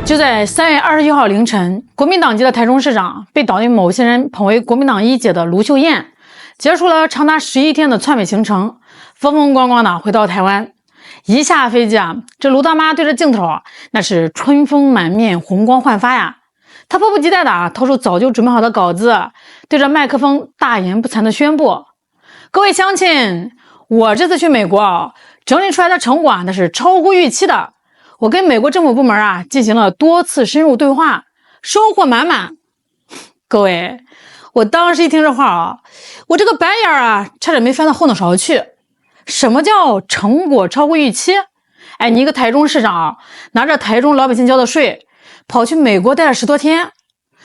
就在3月21号凌晨，国民党籍的台中市长被岛内某些人捧为国民党一姐的卢秀燕，结束了长达11天的窜美行程，风风光光的回到台湾。一下飞机啊，这卢大妈对着镜头那是春风满面，红光焕发呀。她迫不及待的掏出早就准备好的稿子，对着麦克风大言不惭的宣布：各位乡亲，我这次去美国整理出来的成果那是超乎预期的。我跟美国政府部门进行了多次深入对话，收获满满。各位，我当时一听这话我这个白眼差点没翻到后脑勺去。什么叫成果超乎预期？哎，你一个台中市长拿着台中老百姓交的税，跑去美国待了10多天，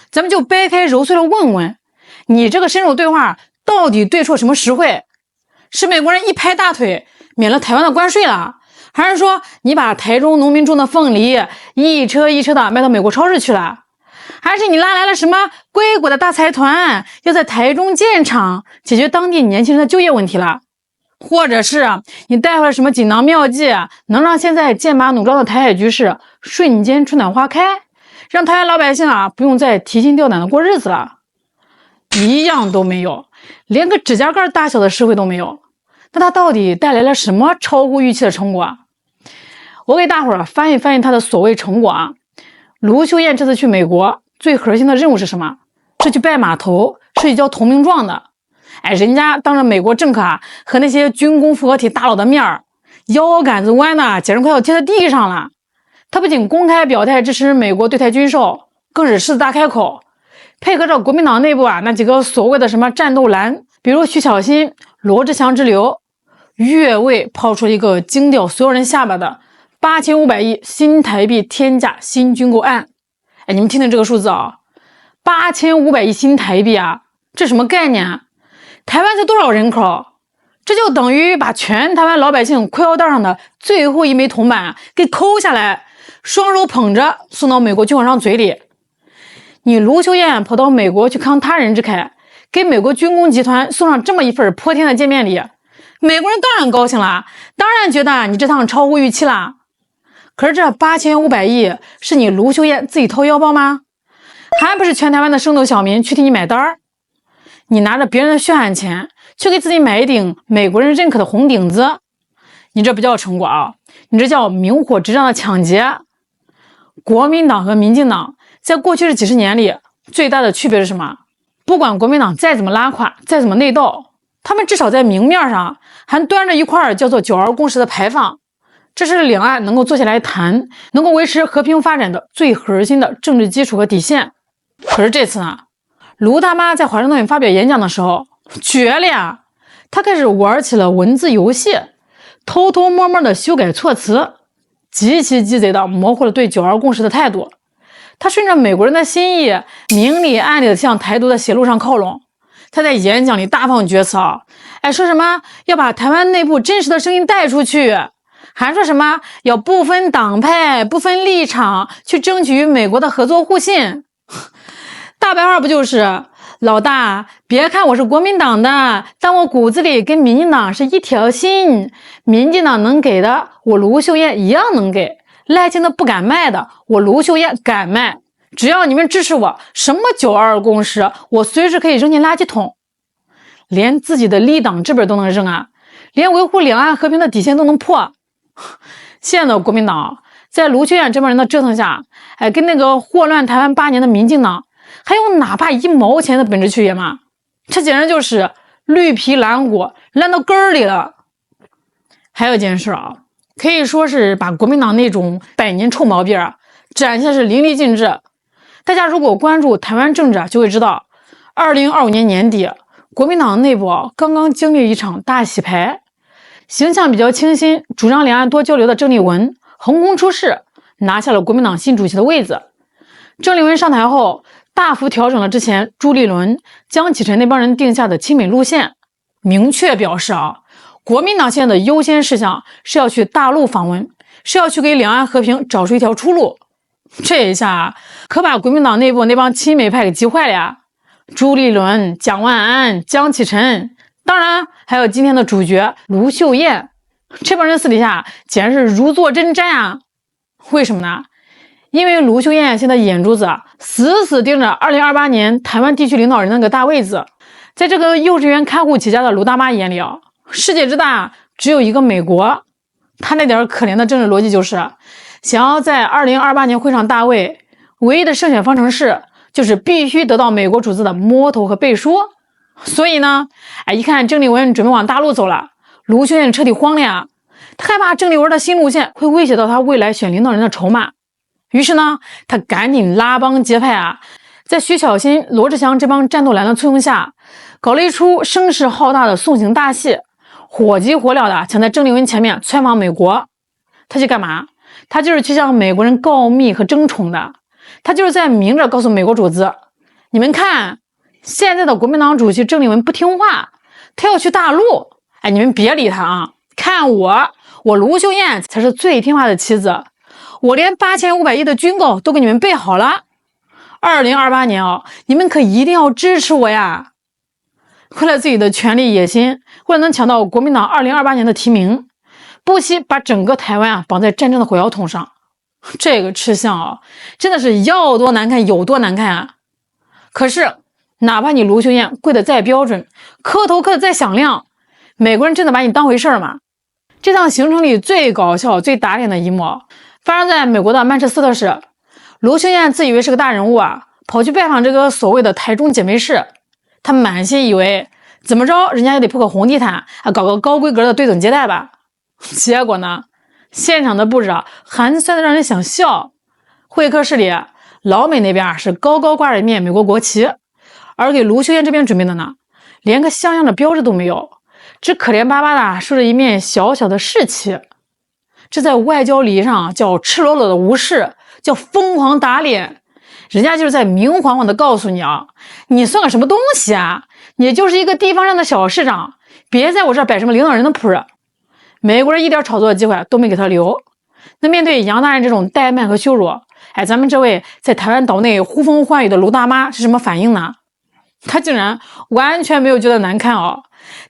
咱们就掰开揉碎了问问，你这个深入对话到底对错什么实惠？是美国人一拍大腿免了台湾的关税了？还是说你把台中农民种的凤梨一车一车的卖到美国超市去了？还是你拉来了什么硅谷的大财团要在台中建厂，解决当地年轻人的就业问题了？或者是你带回了什么锦囊妙计，能让现在剑拔弩张的台海局势瞬间春暖花开，让台湾老百姓不用再提心吊胆的过日子了？一样都没有，连个指甲盖大小的实惠都没有。那它到底带来了什么超乎预期的成果？我给大伙儿翻译翻译他的所谓成果卢秀燕这次去美国最核心的任务是什么？是去拜码头，是去交投名状的。哎，人家当着美国政客和那些军工复合体大佬的面腰杆子弯的简直快要贴在地上了。他不仅公开表态支持美国对台军售，更是狮子大开口，配合着国民党内部那几个所谓的什么战斗蓝，比如徐巧芯、罗志祥之流，越位抛出一个惊掉所有人下巴的8500亿新台币天价新军购案。哎，你们听听这个数字8500亿新台币这什么概念？台湾才多少人口？这就等于把全台湾老百姓裤腰带上的最后一枚铜板给抠下来，双手捧着送到美国军火商嘴里。你卢秀燕跑到美国去慷他人之慨，给美国军工集团送上这么一份泼天的见面礼，美国人当然高兴了，当然觉得你这趟超乎预期了。可是这8500亿是你卢秀燕自己掏腰包吗？还不是全台湾的升斗小民去替你买单？你拿着别人的血汗钱去给自己买一顶美国人认可的红顶子，你这不叫成果你这叫明火执仗的抢劫。国民党和民进党在过去这几十年里最大的区别是什么？不管国民党再怎么拉垮，再怎么内斗，他们至少在明面上还端着一块叫做9·2共识的牌坊，这是两岸能够坐下来谈，能够维持和平发展的最核心的政治基础和底线。可是这次卢大妈在华盛顿发表演讲的时候绝了呀，她开始玩起了文字游戏，偷偷摸摸的修改措辞，极其鸡贼的模糊了对9·2共识的态度。她顺着美国人的心意，明里暗里的向台独的血路上靠拢。她在演讲里大放厥词说什么要把台湾内部真实的声音带出去，还说什么要不分党派不分立场去争取与美国的合作互信。大白话不就是老大，别看我是国民党的，但我骨子里跟民进党是一条心，民进党能给的我卢秀燕一样能给，赖清德不敢卖的我卢秀燕敢卖，只要你们支持我，什么9·2共识我随时可以扔进垃圾桶。连自己的立党之本都能扔连维护两岸和平的底线都能破。现在的国民党在卢秀燕这帮人的折腾下，跟那个祸乱台湾8年的民进党还有哪怕1毛钱的本质区别吗？这简直就是绿皮蓝骨烂到根儿里了。还有一件事可以说是把国民党那种百年臭毛病展现是淋漓尽致。大家如果关注台湾政治就会知道，2025年年底国民党内部刚刚经历一场大洗牌，形象比较清新，主张两岸多交流的郑丽文横空出世，拿下了国民党新主席的位子。郑丽文上台后大幅调整了之前朱立伦、江启臣那帮人定下的亲美路线，明确表示国民党现在的优先事项是要去大陆访问，是要去给两岸和平找出一条出路。这一下可把国民党内部那帮亲美派给急坏了呀！朱立伦、蒋万安、江启臣，当然还有今天的主角卢秀燕，这帮人私底下简直是如坐针毡为什么呢？因为卢秀燕现在眼珠子死死盯着2028年台湾地区领导人那个大位子。在这个幼稚园看护起家的卢大妈眼里世界之大只有一个美国。她那点可怜的政治逻辑就是，想要在2028年会上大位，唯一的胜选方程式就是必须得到美国主子的摸头和背书。所以呢，一看郑丽文准备往大陆走了，卢秀燕彻底慌了呀。她害怕郑丽文的新路线会威胁到她未来选领导人的筹码，于是呢，她赶紧拉帮结派在徐巧芯、罗志祥这帮战斗蓝的簇拥下，搞了一出声势浩大的送行大戏，火急火燎的抢在郑丽文前面窜往美国。他去干嘛？他就是去向美国人告密和争宠的。他就是在明着告诉美国主子，你们看，现在的国民党主席郑丽文不听话，他要去大陆，你们别理他看我卢秀燕才是最听话的妻子，我连8500亿的军购都给你们备好了。2028年你们可一定要支持我呀！为了自己的权力野心，为了能抢到国民党2028年的提名，不惜把整个台湾绑在战争的火药桶上。这个吃相真的是要多难看有多难看可是哪怕你卢秀燕跪得再标准，磕头磕得再响亮，美国人真的把你当回事吗？这趟行程里最搞笑最打脸的一幕发生在美国的曼彻斯特市。卢秀燕自以为是个大人物跑去拜访这个所谓的台中姐妹市。她满心以为怎么着人家也得铺个红地毯搞个高规格的对等接待吧。结果呢，现场的布置寒酸的让人想笑。会客室里，老美那边是高高挂着一面美国国旗，而给卢秀燕这边准备的呢，连个像样的标志都没有，只可怜巴巴的竖着一面小小的市旗。这在外交礼仪上叫赤裸裸的无视，叫疯狂打脸。人家就是在明晃晃的告诉你你算个什么东西你就是一个地方上的小市长，别在我这儿摆什么领导人的谱。美国人一点炒作的机会都没给他留。那面对杨大人这种怠慢和羞辱，咱们这位在台湾岛内呼风唤雨的卢大妈是什么反应呢？她竟然完全没有觉得难看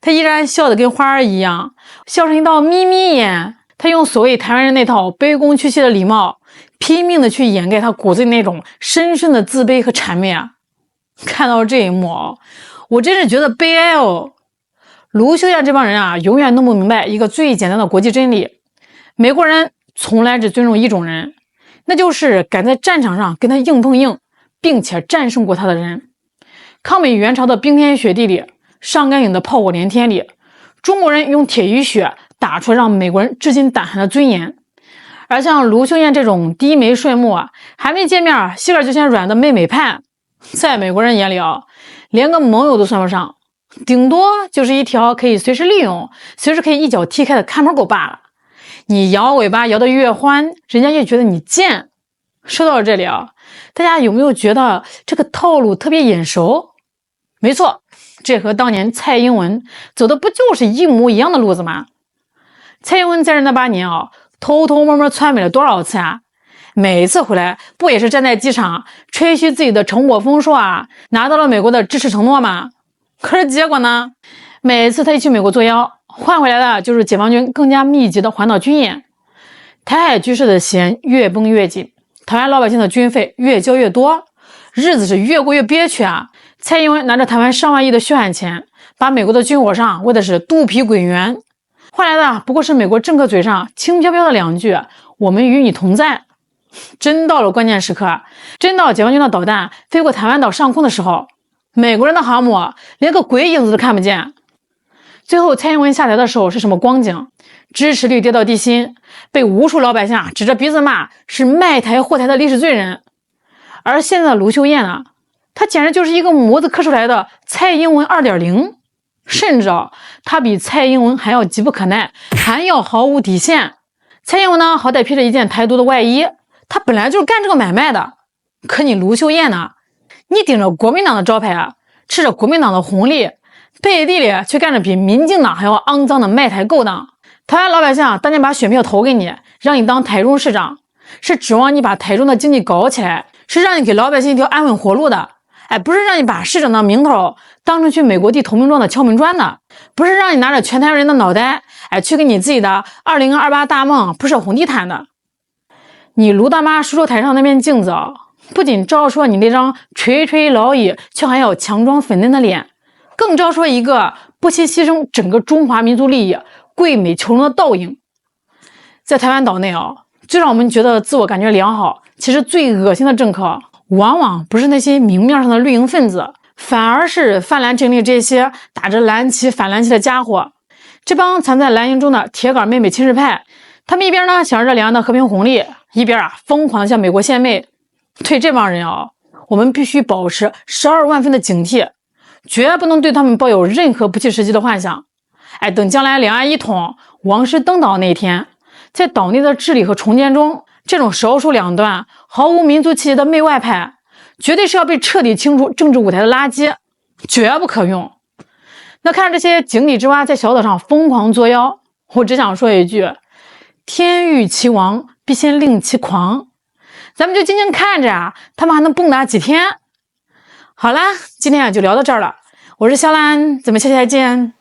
她依然笑得跟花儿一样，笑成一道眯眯眼。她用所谓台湾人那套卑躬屈膝的礼貌，拼命的去掩盖她骨子里那种深深的自卑和谄媚看到这一幕我真是觉得悲哀卢秀燕这帮人永远弄不明白一个最简单的国际真理：美国人从来只尊重一种人，那就是敢在战场上跟他硬碰硬，并且战胜过他的人。抗美援朝的冰天雪地里，上甘岭的炮火连天里，中国人用铁与血打出让美国人至今胆寒的尊严。而像卢秀燕这种低眉顺目还没见面膝盖就先软的妹妹派，在美国人眼里连个盟友都算不上，顶多就是一条可以随时利用随时可以一脚踢开的看门狗罢了。你摇尾巴摇得越欢，人家越觉得你贱。说到这里大家有没有觉得这个套路特别眼熟？没错，这和当年蔡英文走的不就是一模一样的路子吗？蔡英文在任那8年偷偷摸摸窜美了多少次每次回来不也是站在机场吹嘘自己的成果丰硕拿到了美国的支持承诺吗？可是结果呢，每次他一去美国作妖，换回来的就是解放军更加密集的环岛军演。台海局势的弦越绷越紧，台湾老百姓的军费越交越多，日子是越过越憋屈蔡英文拿着台湾上万亿的血汗钱，把美国的军火商喂的是肚皮滚圆，换来的不过是美国政客嘴上轻飘飘的2句我们与你同在。真到了关键时刻，真到解放军的导弹飞过台湾岛上空的时候，美国人的航母连个鬼影子都看不见。最后蔡英文下台的时候是什么光景？支持率跌到地心，被无数老百姓指着鼻子骂是卖台祸台的历史罪人。而现在的卢秀燕她简直就是一个模子刻出来的蔡英文 2.0， 甚至她比蔡英文还要急不可耐，还要毫无底线。蔡英文呢，好歹披着一件台独的外衣，她本来就是干这个买卖的。可你卢秀燕呢，你顶着国民党的招牌吃着国民党的红利，背地里却干着比民进党还要肮脏的卖台勾当。台湾老百姓当年把选票投给你，让你当台中市长，是指望你把台中的经济搞起来，是让你给老百姓一条安稳活路的。不是让你把市长的名头当成去美国地投名状的敲门砖的，不是让你拿着全台湾人的脑袋去给你自己的2028大梦铺设红地毯的。你卢大妈书桌台上那面镜子不仅照出了你那张垂垂老矣却还要强装粉嫩的脸，更照出了一个不惜牺牲整个中华民族利益、贵美求荣的倒影。在台湾岛内最让我们觉得自我感觉良好，其实最恶心的政客，往往不是那些明面上的绿营分子，反而是泛蓝阵营这些打着蓝旗反蓝旗的家伙。这帮藏在蓝营中的铁杆妹妹亲日派，他们一边呢想着两岸的和平红利，一边疯狂的向美国献媚。对这帮人我们必须保持12万分的警惕，绝不能对他们抱有任何不切实际的幻想。等将来两岸一统，王室登岛那天，在岛内的治理和重建中，这种少数两端毫无民族气息的媚外派，绝对是要被彻底清除政治舞台的垃圾，绝不可用。那看着这些井底之蛙在小岛上疯狂作妖，我只想说一句：天欲其亡，必先令其狂。咱们就静静看着他们还能蹦跶几天。好啦，今天就聊到这儿了，我是肖兰，咱们下期再见。